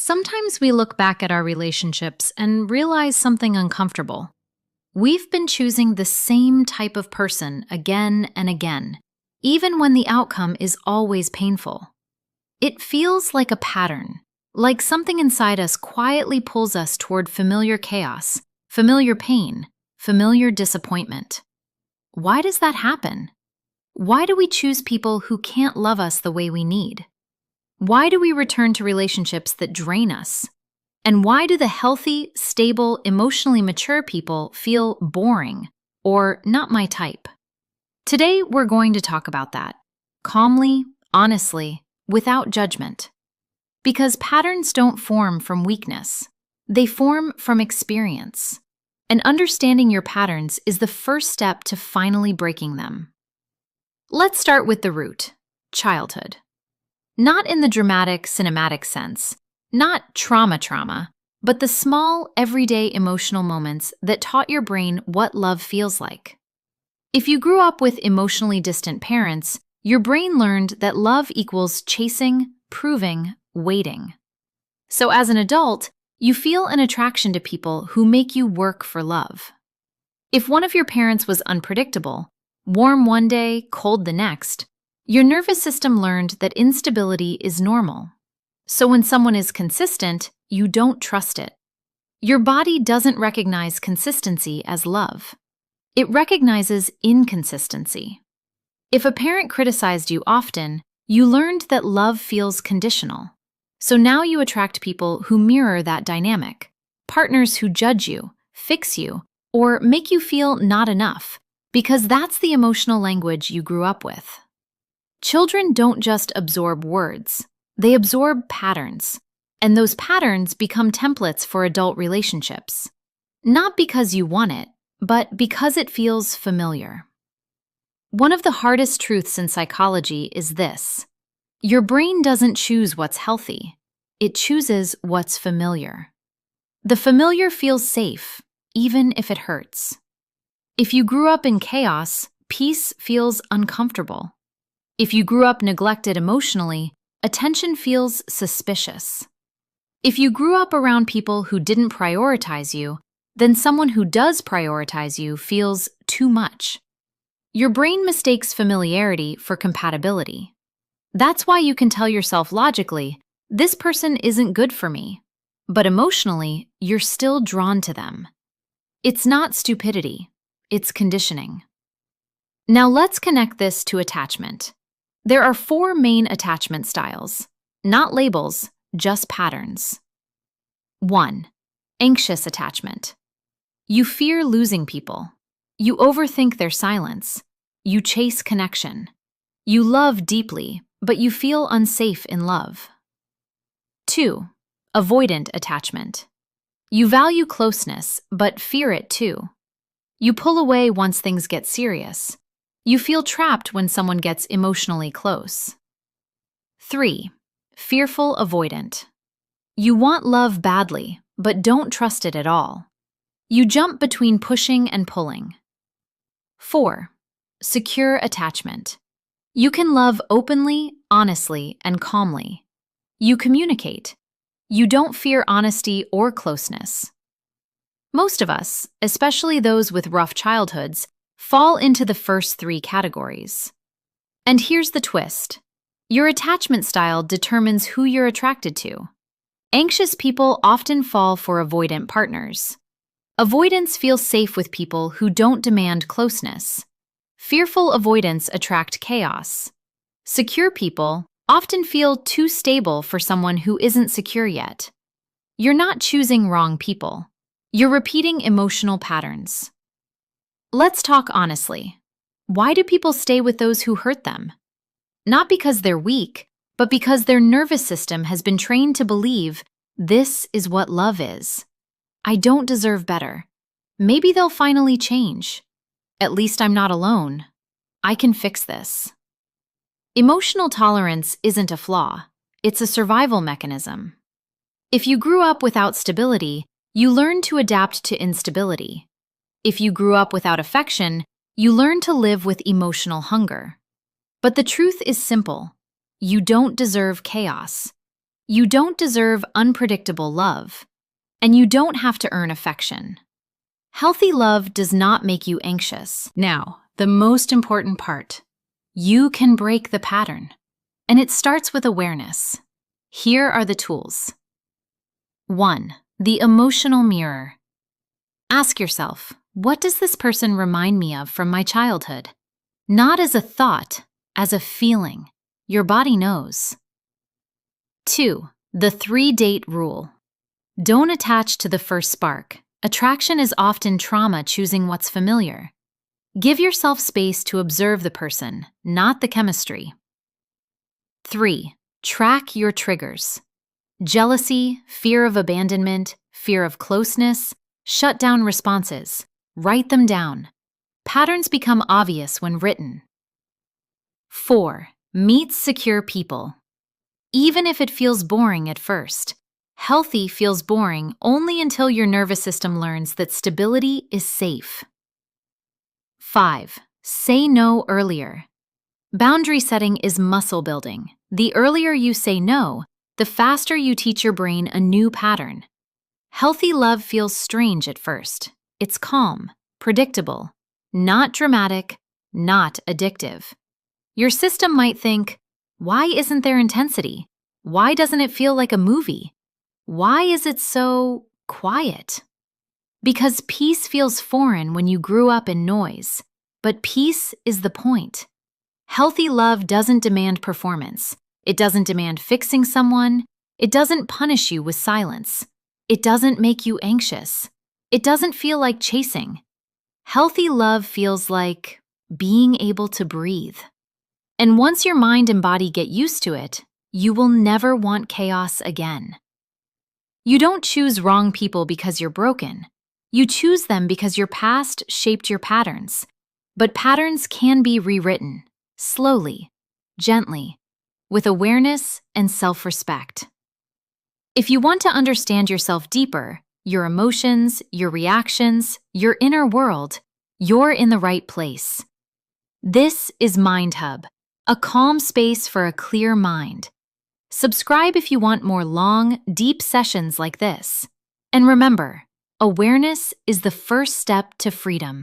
Sometimes we look back at our relationships and realize something uncomfortable. We've been choosing the same type of person again and again, even when the outcome is always painful. It feels like a pattern, like something inside us quietly pulls us toward familiar chaos, familiar pain, familiar disappointment. Why does that happen? Why do we choose people who can't love us the way we need? Why do we return to relationships that drain us? And why do the healthy, stable, emotionally mature people feel boring or not my type? Today, we're going to talk about that, calmly, honestly, without judgment. Because patterns don't form from weakness, they form from experience. And understanding your patterns is the first step to finally breaking them. Let's start with the root, childhood. Not in the dramatic, cinematic sense, not trauma, but the small, everyday emotional moments that taught your brain what love feels like. If you grew up with emotionally distant parents, your brain learned that love equals chasing, proving, waiting. So as an adult, you feel an attraction to people who make you work for love. If one of your parents was unpredictable, warm one day, cold the next, your nervous system learned that instability is normal. So when someone is consistent, you don't trust it. Your body doesn't recognize consistency as love. It recognizes inconsistency. If a parent criticized you often, you learned that love feels conditional. So now you attract people who mirror that dynamic, partners who judge you, fix you, or make you feel not enough, because that's the emotional language you grew up with. Children don't just absorb words, they absorb patterns, and those patterns become templates for adult relationships. Not because you want it, but because it feels familiar. One of the hardest truths in psychology is this: your brain doesn't choose what's healthy, it chooses what's familiar. The familiar feels safe, even if it hurts. If you grew up in chaos, peace feels uncomfortable. If you grew up neglected emotionally, attention feels suspicious. If you grew up around people who didn't prioritize you, then someone who does prioritize you feels too much. Your brain mistakes familiarity for compatibility. That's why you can tell yourself logically, this person isn't good for me, but emotionally, you're still drawn to them. It's not stupidity, it's conditioning. Now let's connect this to attachment. There are 4 main attachment styles, not labels, just patterns. 1. Anxious attachment. You fear losing people. You overthink their silence. You chase connection. You love deeply, but you feel unsafe in love. 2. Avoidant attachment. You value closeness, but fear it too. You pull away once things get serious. You feel trapped when someone gets emotionally close. 3. Fearful avoidant. You want love badly, but don't trust it at all. You jump between pushing and pulling. 4. Secure attachment. You can love openly, honestly, and calmly. You communicate. You don't fear honesty or closeness. Most of us, especially those with rough childhoods, fall into the first 3 categories. And here's the twist. Your attachment style determines who you're attracted to. Anxious people often fall for avoidant partners. Avoidants feel safe with people who don't demand closeness. Fearful avoidants attract chaos. Secure people often feel too stable for someone who isn't secure yet. You're not choosing wrong people. You're repeating emotional patterns. Let's talk honestly. Why do people stay with those who hurt them? Not because they're weak, but because their nervous system has been trained to believe this is what love is. I don't deserve better. Maybe they'll finally change. At least I'm not alone. I can fix this. Emotional tolerance isn't a flaw. It's a survival mechanism. If you grew up without stability, you learn to adapt to instability. If you grew up without affection, you learn to live with emotional hunger. But the truth is simple. You don't deserve chaos. You don't deserve unpredictable love, and you don't have to earn affection. Healthy love does not make you anxious. Now, the most important part. You can break the pattern, and it starts with awareness. Here are the tools. 1. The emotional mirror. Ask yourself, what does this person remind me of from my childhood? Not as a thought, as a feeling. Your body knows. 2. The 3-date rule. Don't attach to the first spark. Attraction is often trauma choosing what's familiar. Give yourself space to observe the person, not the chemistry. 3. Track your triggers. Jealousy, fear of abandonment, fear of closeness, shut down responses. Write them down. Patterns become obvious when written. 4. Meet secure people. Even if it feels boring at first, healthy feels boring only until your nervous system learns that stability is safe. 5. Say no earlier. Boundary setting is muscle building. The earlier you say no, the faster you teach your brain a new pattern. Healthy love feels strange at first. It's calm, predictable, not dramatic, not addictive. Your system might think, why isn't there intensity? Why doesn't it feel like a movie? Why is it so quiet? Because peace feels foreign when you grew up in noise, but peace is the point. Healthy love doesn't demand performance. It doesn't demand fixing someone. It doesn't punish you with silence. It doesn't make you anxious. It doesn't feel like chasing. Healthy love feels like being able to breathe. And once your mind and body get used to it, you will never want chaos again. You don't choose wrong people because you're broken. You choose them because your past shaped your patterns. But patterns can be rewritten, slowly, gently, with awareness and self-respect. If you want to understand yourself deeper, your emotions, your reactions, your inner world, you're in the right place. This is Mind Hub, a calm space for a clear mind. Subscribe if you want more long, deep sessions like this. And remember, awareness is the first step to freedom.